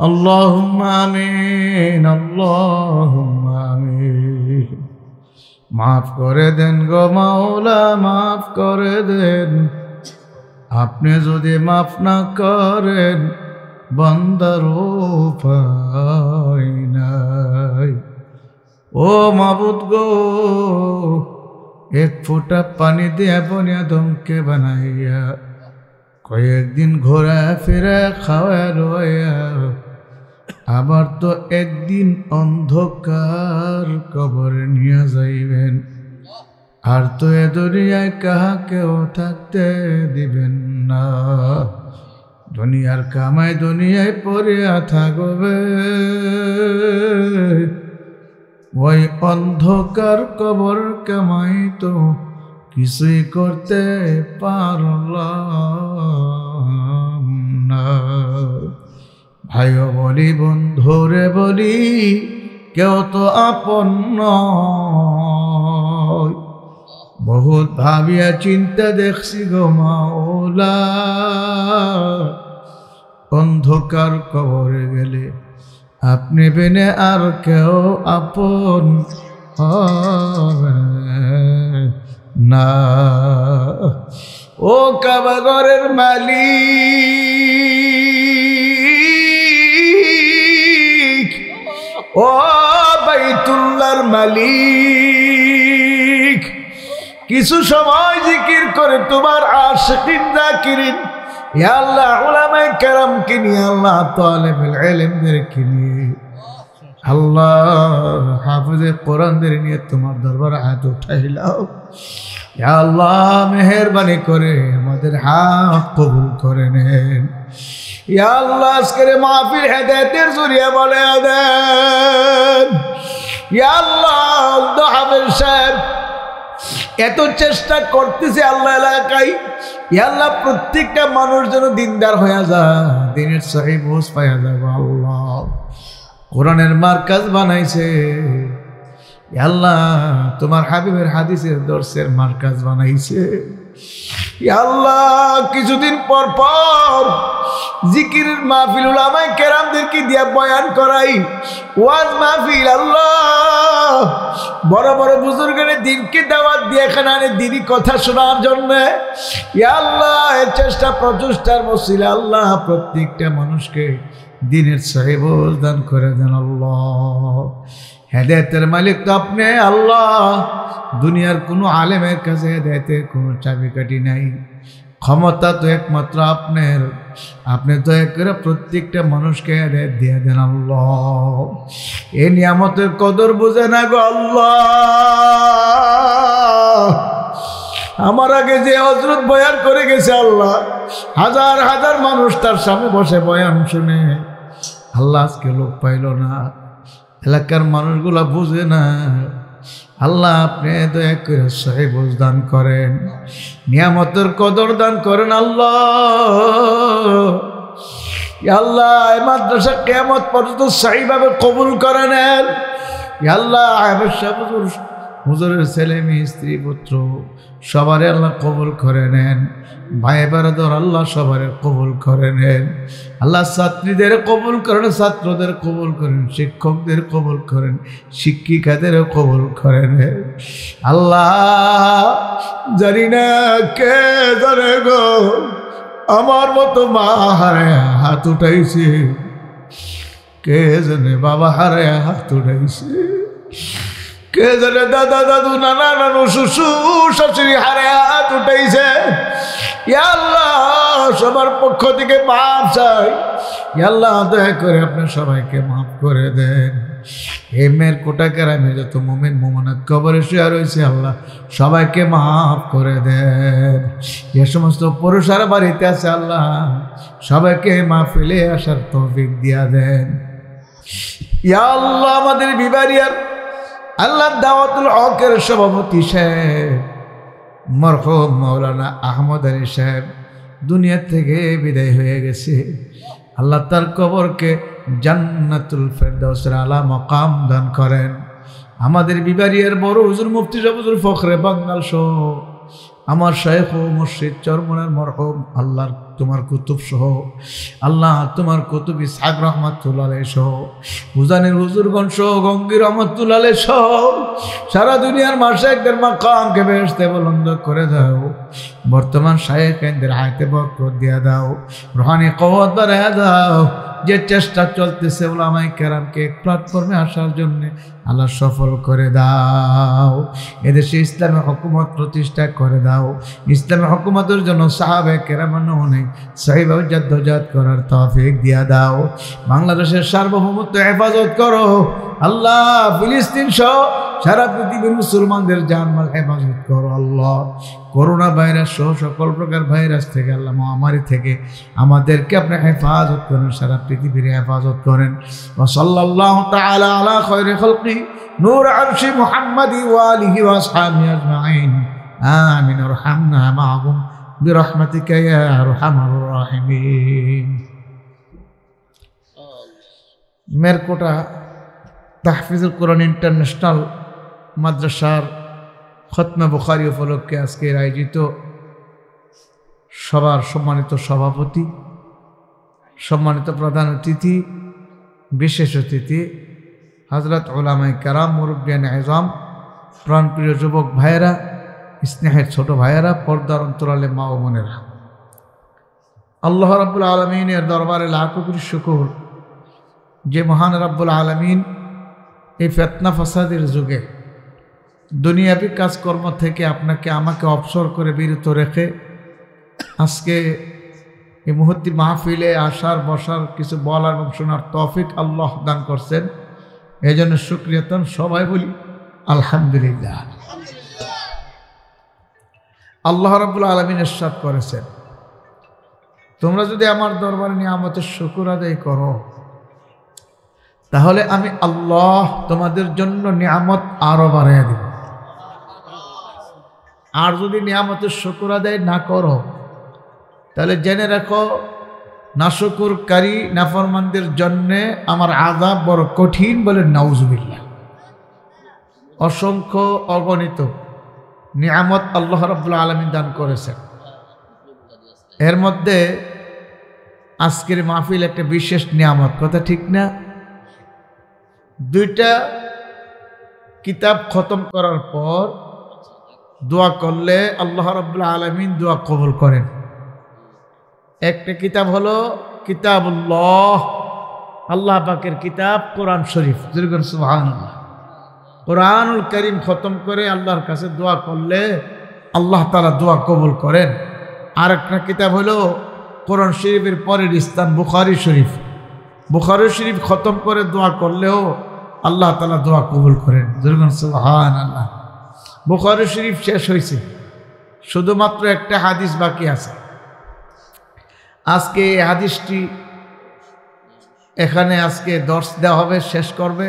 اللهم آمين اللهم آمين মাফ করে দেন গো মাওলা মাফ করে দেন আপনি যদি মাফ না করেন বান্দার উপায় নাই ও মাবুদ গো এক ফোঁটা পানি দিয়ে বনে আদমকে বানাইয়া কয়েকদিন ঘোরা ফেরা খাওয়া রয়া আবার তো একদিন অন্ধকার কবরে নিয়ে যাইবেন আর তো এ দুনিয়ায় কাহাকেও থাকতে দিবেন না দুনিয়ার কামাই দুনিয়ায় পড়িয়া থাকবে ওই অন্ধকার কবর কামাই তো কিছুই করতে পারলাম না ভাইও বলি বন্ধুরে বলি কেউ তো আপন নয় বহুত ভাবিয়া চিন্তা দেখছি গো মাওলা অন্ধকার কবরে গেলে আপনি বিনে আর কেউ আপন হবে না ও কাবা ঘরের মালিক ও বাইতুল্লাহর মালিক কিছু সময় জিকির করে তোমার আশিকিন জাকিরিন ইয়া আল্লাহ উলামায়ে কেরামকে নিয়ে আল্লাহ তালেবুল ইলমদেরকে নিয়ে আল্লাহ হাফেজে কোরআনদের নিয়ে তোমার দরবারে হাত উঠাইলাম ইয়া আল্লাহ মেহেরবানি করে আমাদের হাত কবুল করে নেন ইয়া আল্লাহ আজকের মাহফিল হেদায়েতের জরিয়া বলে দেন ইয়া আল্লাহ হাফেজ সাহেব এত চেষ্টা করতেছে আল্লাহ এলাকায় ইয়া আল্লাহ প্রত্যেকটা মানুষ যেন দিনদার হয়ে যায় দিনের সহি বুঝ পাওয়া যাবে আল্লাহ কোরআনের মার্কাজ বানাইছে। আল্লাহ তোমার হাবিবের হাদিসের দর্শের মার্কাজ বানাইছে। আল্লাহ কিছুদিন পর পর জিকিরের মাহফিল উলামায়ে কেরামদেরকে দিয়া বয়ান করাই, ওয়াজ মাহফিল। আল্লাহ বড় বড় বুজুর্গের দিনকে দাওয়াত দিয়ে এখানে আনে দিনই কথা শোনার জন্য। আল্লাহ এর চেষ্টা প্রচেষ্টার ওসিলা আল্লাহ প্রত্যেকটা মানুষকে দিনের সাহেব দান করে দেন। আল্লাহ হেদায়েতের মালিক তো আপনি। আল্লাহ দুনিয়ার কোনো আলেমের কাছে হেদায়েতের কোনো চাবিকাঠি নাই, ক্ষমতা তো একমাত্র আপনার। আপনি দয়া করে প্রত্যেকটা মানুষকে হেদায়েত দিয়ে দেন। আল্লাহ এই নিয়ামতের কদর বুঝে না গো আল্লাহ। আমার আগে যে হযরত বয়ান করে গেছে আল্লাহ, হাজার হাজার মানুষ তার সামনে বসে বয়ান শুনে, আল্লাহ আজকে লোক পাইল না, এলাকার মানুষগুলা বুঝে না। আল্লাহ আপনি দয়া করে সহি বুঝ দান করেন, নিয়ামতের কদর দান করেন। আল্লাহ আল্লাহ এই মাদ্রাসা কিয়ামত পর্যন্ত সহিভাবে কবুল করে নেন। আল্লাহ হুজুরের ছেলে মেয়ে স্ত্রী পুত্র সবারে আল্লাহ কবুল করে নেন। ভাই বারাদর আল্লাহ সবারে কবুল করে নেন। আল্লাহ ছাত্রীদের কবুল করেন, ছাত্রদের কবুল করেন, শিক্ষকদের কবুল করেন, শিক্ষিকাদের কবুল করে নেন। আল্লাহ জানি না কে জানে গো, আমার মতো মা হারে হাত উঠাইছে, কে জানে বাবা হারে হাত উঠাইছে, কে জানে দাদা দাদু নানা নানু শ্বশুর শাশুড়ি হারে হাত উঠাইছে। আল্লাহ সবার পক্ষ থেকে মাফ চাই। আল্লাহ দয়া করে আপনি সবাইকে মাফ করে দেন। এই মেয়ের কোটা গ্রামে যত মুমিন মুমিনাত কবরে শুয়ে রয়েছে আল্লাহ সবাইকে মাফ করে দেন। যে সমস্ত পুরুষের বাড়িতে আছে আল্লাহ সবাইকে মাহফিলে আসার তৌফিক দিয়া দেন। ইয়া আল্লাহ আমাদের বিবারিয়ার আল্লাহ দাওয়াতুল হকের সভাপতি সাহেব মরহুম মাওলানা আহমদ আলী সাহেব দুনিয়া থেকে বিদায় হয়ে গেছে। আল্লাহ তার কবরকে জান্নাতুল ফেরদাউসের আলা মাকাম দান করেন। আমাদের বিবারিয়ার বড় হুজুর মুফতি সাহেব হুজুর ফখরে বাঙ্গাল সহ আমার শাইখ ও মুর্শিদ চরমনের মরহুম আল্লাহ তোমার কুতুব সহ, আল্লাহ তোমার কুতুব ইসহাক রহমাতুল্লাহ আলাইহি সহ, উজানের হুজুরগণ সহ, গঙ্গি রহমাতুল্লাহ আলাইহি সহ সারা দুনিয়ার মাশায়েখদের মাকামকে বেহেশতে বুলন্দ করে দাও। বর্তমান শায়েখদের হায়াতে বরকত দিয়া দাও, রুহানি কওয়াত বাড়ায়া দাও। যে চেষ্টা চলতেছে উলামায়ে কেরামকে এক প্ল্যাটফর্মে আসার জন্য আল্লাহ সফল করে দাও। এদেশে ইসলামী হুকুমত প্রতিষ্ঠা করে দাও। ইসলামী হুকুমতের জন্য সাহাবায়ে কেরাম অনেক সহিভাবে জাদ্দোজাহদ করার তৌফিক দিয়া দাও। বাংলাদেশের সার্বভৌমত্ব হেফাজত করো আল্লাহ। ফিলিস্তিন সহ সারা পৃথিবীর মুসলমানদের জানমাল হেফাজত করো আল্লাহ। করোনা ভাইরাস সহ সকল প্রকার ভাইরাস থেকে আল্লাহ মহামারী থেকে আমাদেরকে আপনি হেফাজত করেন, সারা পৃথিবীর হেফাজত করেন। ওয়া সাল্লাল্লাহু তাআলা আলা খায়রি খালকি নূর আরশি মুহাম্মাদি ওয়া আলিহি ওয়া আসহাবিহি আজমাইন। আমিন। আরহামনা মাআহুম বিরহমাতিকা ইয়া আরহামার রাহিমিন। মেরকোটা তাহফিজুল কোরআন ইন্টারন্যাশনাল মাদ্রাসার খতমে বুখারী উপলক্ষে আজকের আয়োজিত সবার সম্মানিত সভাপতি, সম্মানিত প্রধান অতিথি, বিশেষ অতিথি হযরত উলামায়ে কেরাম, মুরব্বিয়ানে আযম, প্রাণপ্রিয় যুবক ভাইয়েরা, স্নেহের ছোট ভাইয়েরা, পর্দার অন্তরালে মা ও বোনেরা, আল্লাহ রাব্বুল আলামিনের দরবারে লাখো কোটি শুকর যে মহান রাব্বুল আলামিন এই ফিতনা ফাসাদের যুগে দুনিয়াবি কাজকর্ম থেকে আপনাকে আমাকে অবসর করে বিরত রেখে আজকে এই মুহূর্তে মাহফিলে আসার বসার কিছু বলার এবং শোনার তৌফিক আল্লাহ দান করছেন। এই জন্য শুকরিয়া তান সবাই বলি আলহামদুলিল্লাহ। আল্লাহ রাব্বুল আলামিন ইরশাদ করেছেন, তোমরা যদি আমার দরবারে নিয়ামতের শুকর আদায় করো তাহলে আমি আল্লাহ তোমাদের জন্য নিয়ামত আরো বাড়াইয়া দেব। আর যদি নিয়ামতের শুকর আদায় না করো তাহলে জেনে রাখো নাশকুরকারী নাফরমানদের জন্যে আমার আযাব বড় কঠিন বলে নাউজুবিল্লাহ। অসংখ্য অগণিত নিয়ামত আল্লাহ রাব্বুল আলামিন দান করেছেন। এর মধ্যে আজকের মাহফিল একটা বিশেষ নিয়ামত, কথা ঠিক না? দুইটা কিতাব খতম করার পর দোয়া করলে আল্লাহ রাব্বুল আলামিন দোয়া কবুল করেন। একটা কিতাব হলো কিতাবুল্লাহ, আল্লাহ পাকের কিতাব কোরআন শরীফ। সুবহানাল্লাহ। কোরআনুল কারীম খতম করে আল্লাহর কাছে দোয়া করলে আল্লাহ তাআলা দোয়া কবুল করেন। আর একটা কিতাব হলো কোরআন শরীফের পরের স্থান বুখারী শরীফ। বুখারী শরীফ খতম করে দোয়া করলেও আল্লাহ তাআলা দোয়া কবুল করেন। সুবহানাল্লাহ। বুখারী শরীফ শেষ হয়েছে, শুধুমাত্র একটা হাদিস বাকি আছে। আজকে এই হাদিসটি এখানে আজকে দর্শ দেওয়া হবে, শেষ করবে,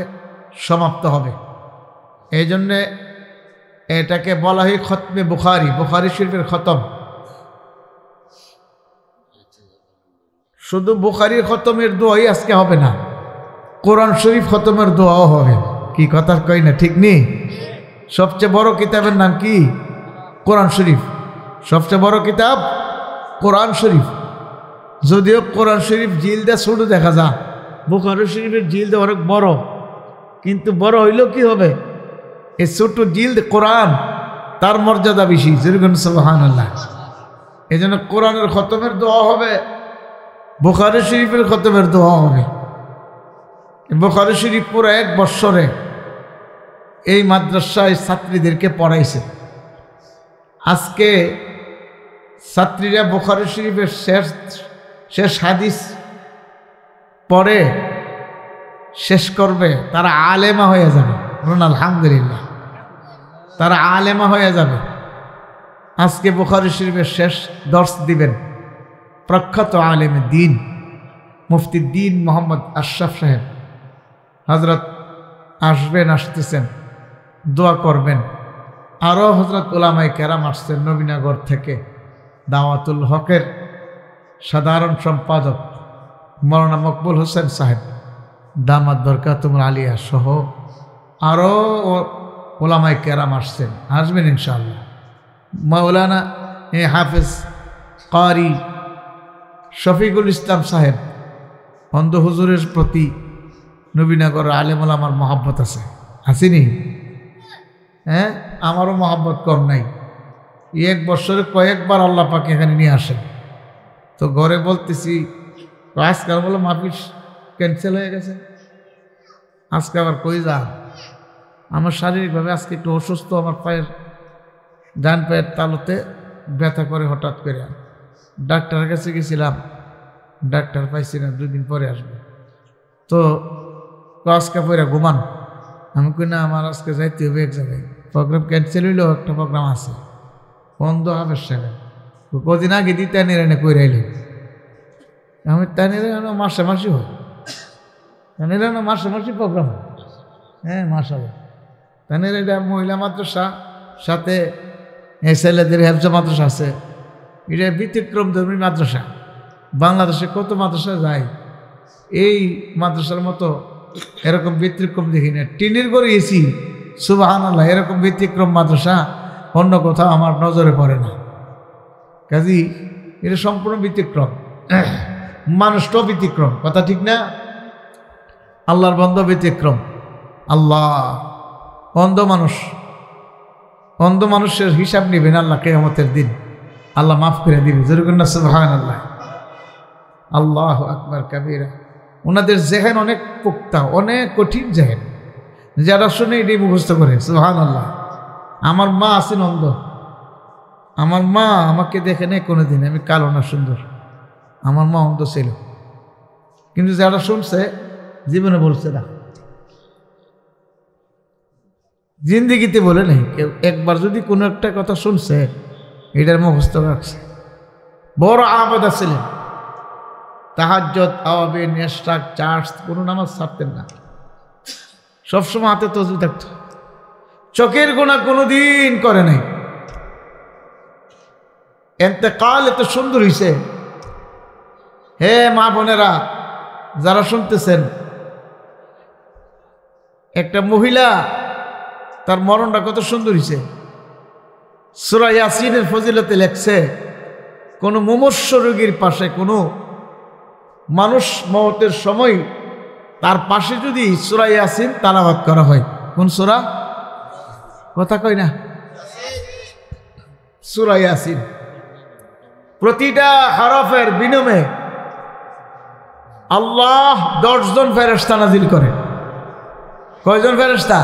সমাপ্ত হবে। এই জন্যে এটাকে বলা হয় খতমে বুখারী, বুখারী শরীফের খতম। শুধু বুখারীর খতমের দোয়াই আজকে হবে না, কোরআন শরীফ খতমের দোয়াও হবে। কি কথা কই না, ঠিক নেই? সবচেয়ে বড় কিতাবের নাম কি? কোরআন শরীফ। সবচেয়ে বড় কিতাব কোরআন শরীফ। যদিও কোরআন শরীফ জিলদা ছোট দেখা যায়, বুখারী শরীফের জিলদা অনেক বড়, কিন্তু বড় হইলেও কি হবে, এই ছোট জিলদ কোরআন তার মর্যাদা বেশি। সুবহানাল্লাহ। এই জন্য কোরআনের খতমের দোয়া হবে, বুখারী শরীফের খতমের দোয়া হবে। বুখারী শরীফ পুরো 1 বৎসরে এই মাদ্রাসায় ছাত্রীদেরকে পড়াইছে। আজকে ছাত্রীরা বুখারী শরীফের শেষ হাদিস পড়ে শেষ করবে, তারা আলেমা হয়ে যাবে। বলুন আলহামদুলিল্লাহ। তারা আলেমা হয়ে যাবে। আজকে বুখারী শরীফের শেষ দর্শ দিবেন প্রখ্যাত আলেম দ্বীন মুফতি দ্বীন মোহাম্মদ আশরাফ সাহেব হযরত আসবেন, আসতেছেন, দোয়া করবেন। আরও হযরত উলামায়ে কেরাম আসছেন নবীনগর থেকে। দাওয়াতুল হকের সাধারণ সম্পাদক মৌলানা মকবুল হোসেন সাহেব দামাত বরকাতুল আলিয়া সহ আরও উলামায়ে কেরাম আসছেন, আসবেন ইনশাআল্লাহ। মাওলানা হাফেজ কারি শফিকুল ইসলাম সাহেব, অন্ধ হুজুরের প্রতি নবীনগর আলেম ওলামার মহাব্বত আছে, আসেনি? হ্যাঁ, আমারও মহাব্বত কম নাই। 1 বছরে কয়েকবার আল্লাহ পাক এখানে নিয়ে আসে। তো ঘরে বলতেছি আজকাল বলো মাহফিল ক্যান্সেল হয়ে গেছে, আজকে আবার কই যান? আমার শারীরিকভাবে আজকে একটু অসুস্থ, আমার পায়ের ডান পায়ের তালুতে ব্যথা করে হঠাৎ করে। ডাক্তারের কাছে গেছিলাম, ডাক্তার পাইছি না, 2 দিন পরে আসবে। তো আজকে পরে ঘুমান। আমি কই না, আমার আজকে যাইতে হবে এক জায়গায়, প্রোগ্রাম ক্যান্সেল হইলেও একটা প্রোগ্রাম আছে বন্ধ হবে। সেখানে কদিন আগে দিতে এনে কই রাইলে আমি তানিরে মাসে মাসি হয়, তানিরে মাসে মাসি প্রোগ্রাম হয়। হ্যাঁ মাশাআল্লাহ। তানিরে এটা মহিলা মাদ্রাসা সাথে ছেলেদের হেফজ মাদ্রাসা আছে। এটা ব্যতিক্রম ধর্মী মাদ্রাসা। বাংলাদেশে কত মাদ্রাসা যায়, এই মাদ্রাসার মতো এরকম ব্যতিক্রম দেখি না। টিনের করে এসি, সুবহানাল্লাহ, এরকম ব্যতিক্রম মাদ্রাসা অন্য কোথাও আমার নজরে পড়ে না। কাজী এটা সম্পূর্ণ ব্যতিক্রম, মানুষটাও ব্যতিক্রম, কথা ঠিক না? আল্লাহর বান্দা ব্যতিক্রম। আল্লাহ অন্ধ মানুষের হিসাব নেবেন আল্লাহ কিয়ামতের দিন, আল্লাহ মাফ করে দিবে। যেরকম না সুবহানাল্লাহ, আল্লাহু আকবার কাবীরা। ওনাদের জেহেন অনেক পোক্তা, অনেক কঠিন জেহেন, যারা শুনে এটাই মুখস্থ করে। সুবহানাল্লাহ। আমার মা আছেন অন্ধ, আমার মা আমাকে দেখে নেই কোনোদিন আমি কালো না সুন্দর, আমার মা অন্ধ ছিল, কিন্তু যারা শুনছে জীবনে বলছে না, জিন্দিগিতে বলে নেই কেউ। একবার যদি কোনো একটা কথা শুনছে এটার মুখস্থ রাখছে। বড় আবাদা ছিলেন, তাহাজ্জুদ, আওয়াবিন, ইশরাক, চার্চ কোনো নামাজ ছাড়তেন না, সবসময় হাতে তসবিহ থাকতো। চোখের গুনাহ কোনোদিন করে নাই। এতেকাল এত সুন্দর হয়েছে, হে মা বোনেরা যারা শুনতেছেন, একটা মহিলা তার মরণটা কত সুন্দর হয়েছে। সূরা ইয়াসিনের ফজিলতে লেখছে, কোনো মুমূর্ষ রোগীর পাশে কোনো মানুষ মওতের সময় তার পাশে যদি সূরা ইয়াসিন তেলাওয়াত করা হয়, কোন সূরা? কথা কই না, সূরা ইয়াসিন। প্রতিটা হরফের বিনিময়ে আল্লাহ 10 জন ফেরেশতা নাজিল করে। কয়জন ফেরেশতা?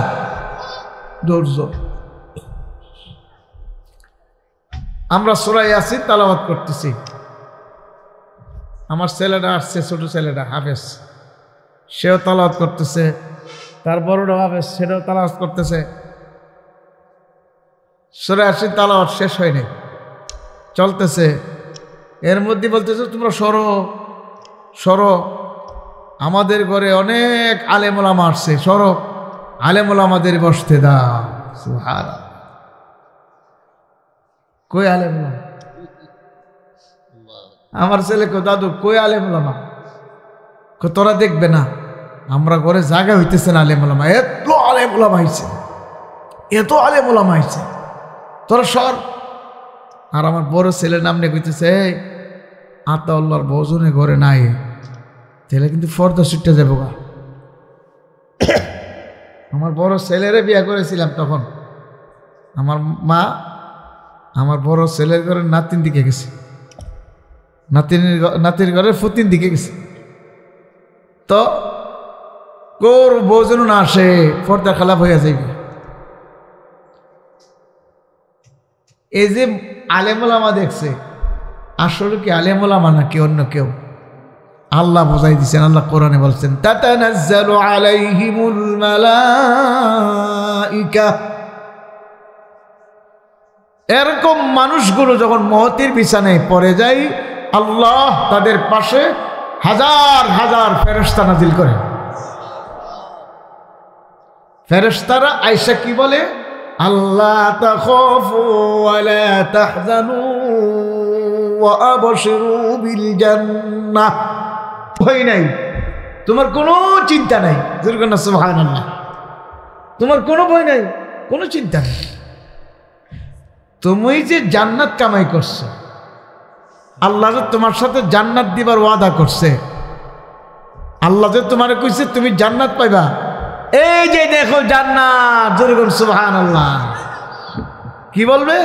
10 জন। আমরা সূরা ইয়াসিন তেলাওয়াত করতেছি, আমার ছেলেটা আসছে, ছোট ছেলেটা হাফেজ, সেও তেলাওয়াত করতেছে, তার বড়টা হাফেজ, সেটাও তেলাওয়াত করতেছে। সূরা ইয়াসিন তেলাওয়াত শেষ হয়নি, চলতেছে। এর মধ্যে বলতেছে, তোমরা সরো সরো, আমাদের ঘরে অনেক আলেম ওলামা আসছে, সরো, আলেম ওলামাদের বসতে দাও। সুবহানাল্লাহ। কই আলেম ওলামা? আমার ছেলে কো, দাদু কই আলেম ওলামা? তোরা দেখবে না, আমরা ঘরে জায়গা হইতেছে না আলেম ওলামা, এত আলেম ওলামা হয়েছে, এত আলেম ওলামা হয়েছে, তোরা সর। আর আমার বড় ছেলের নাম নিয়ে কইতেছে, আতাউল্লাহর বজনে ঘরে নাই, তাহলে কিন্তু ফর্দা ছুটতে যাবো গা। আমার বড় ছেলেরে বিয়ে করেছিলাম তখন, আমার মা আমার বড় ছেলের ঘরের নাতিন দিকে গেছে, নাতির ঘরের ফতিন দিকে গেছে। তো কোর বউজন না আসে, পর্দা খালাপ হইয়া যাইবে। এই যে আলেমুলামা দেখছে, আসলে কি আলেমুলামা নাকি অন্য কেউ? আল্লাহ বোঝাই দিচ্ছেন, আল্লাহ কোরআনে বলছেন, তাতানাজ্জালু আলাইহিমুল মালাইকা। এরকম মানুষগুলো যখন মওতের বিছানায় পড়ে যায়, আল্লাহ তাদের পাশে হাজার হাজার ফেরেশতা নাজিল করে। ফেরেশতারা আয়েশা কি বলে? আল্লাহ তাখাফু ওয়া লা তাহজানু ওয়া আবশিরু বিল জান্নাহ। ভয় নাই, তোমার কোনো চিন্তা নাই। যেরকম সুবহানাল্লাহ, তোমার কোনো ভয় নাই, কোনো চিন্তা নেই। তুমি যে জান্নাত কামাই করছো, আল্লাহ যে তোমার সাথে জান্নাত দিবার ওয়াদা করছে, আল্লাহ যে তোমারে কইছে তুমি জান্নাত পাইবা, এই যে দেখো জান্নাত। যেরকম সুবহানাল্লাহ, কি বলবে?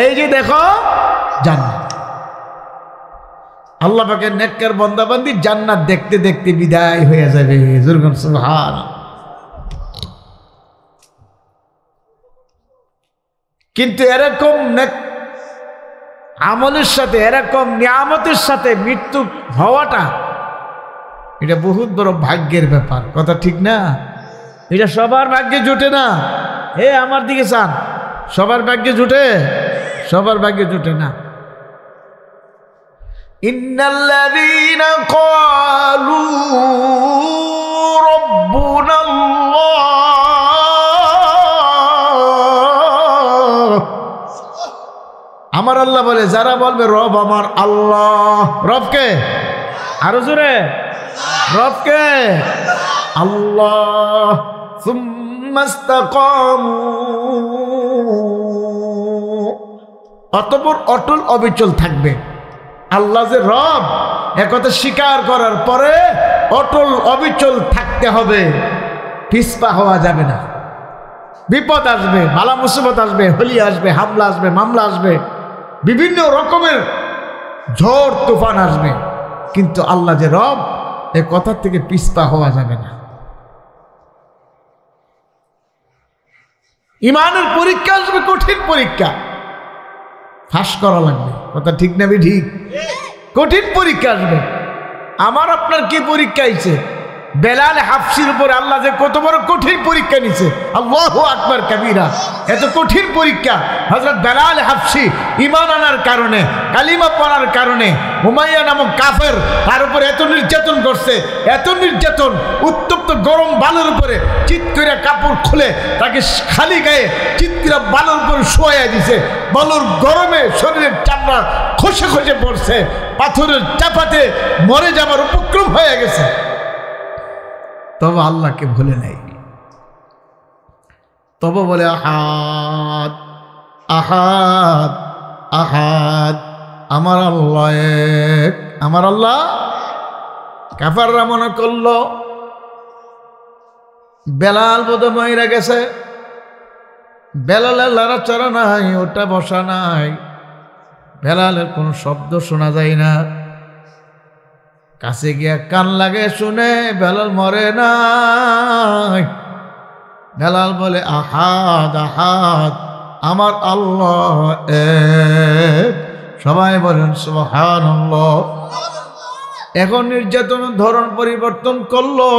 এই যে দেখো জান্নাত। আল্লাহ পাকের নেককার বান্দাবান্দি জান্নাত দেখতে দেখতে বিদায় হয়ে যাবে। যেরকম সুবহানাল্লাহ। কিন্তু এরকম আমলের সাথে, এরকম নিয়ামতের সাথে মৃত্যু হওয়াটা, এটা বহুত বড় ভাগ্যের ব্যাপার। কথা ঠিক না? এটা সবার ভাগ্যে জুটে না। হে আমার দিকে চান, সবার ভাগ্যে জুটে? সবার ভাগ্যে জুটে না। ইন্নাল্লাযীনা ক্বালু রাব্বুনাল্লাহ, আমার আল্লাহ বলে, যারা বলবে রব আমার আল্লাহ। রবকে? আরো জোরে, রবকে? আল্লাহ। সুম্মা ইসতাকামু, অতঃপর অটল অবিচল থাকবে। আল্লাহ যে রব, একথা স্বীকার করার পরে অটল অবিচল থাকতে হবে, পিছপা হওয়া যাবে না। বিপদ আসবে, বালা মুসিবত আসবে, হলি আসবে, হামলা আসবে, মামলা আসবে, বিভিন্ন রকমের ঝড় তুফান আসবে, কিন্তু আল্লাহ যে রব, এ কথা থেকে পিছপা হওয়া যাবে না। ইমানের পরীক্ষা আসবে, কঠিন পরীক্ষা, ফাঁস করা লাগবে। কথা ঠিক না? ঠিক। কঠিন পরীক্ষা আসবে। আমার আপনার কি পরীক্ষা আইছে? বেলাল হাফসির উপরে আল্লাহ যে কত বড় কঠিন পরীক্ষা নিছে, আল্লাহু আকবার কাবীরা। এত কঠিন পরীক্ষা হযরত বেলাল হাফসি ঈমান আনার কারণে, কালিমা পড়ার কারণে উমাইয়া নামক কাফের তার উপরে এত নির্যাতন করছে, এত নির্যাতন, উত্তপ্ত গরম বালুর উপরে চিৎ করে কাপড় খুলে তাকে খালি গায়ে চিৎ করে বালুর উপরে শোয়া দিছে। বালুর গরমে শরীরের চামড়া খসে খসে পড়ছে, পাথরের চাপাতে মরে যাবার উপক্রম হয়ে গেছে, তবে আল্লাহকে ভুলে নাই। তবে বলে আহাদ আহাদ আহাদ, আমার আল্লাহ এক, আমার আল্লাহ। কাফাররা মনে করলো বেলাল বোধহয় মইরা গেছে, বেলালের লড়াচড়া নাই, ওটা বসা নাই, বেলালের কোনো শব্দ শোনা যায় না। কাছে গিয়া কান লাগে শুনে বেলাল মরে নাই। বেলাল বলে আহাদ আহাদ, আমার আল্লাহ এক। সবাই বলেন সুবহানাল্লাহ। এখন নির্যাতনের ধরন পরিবর্তন করলো।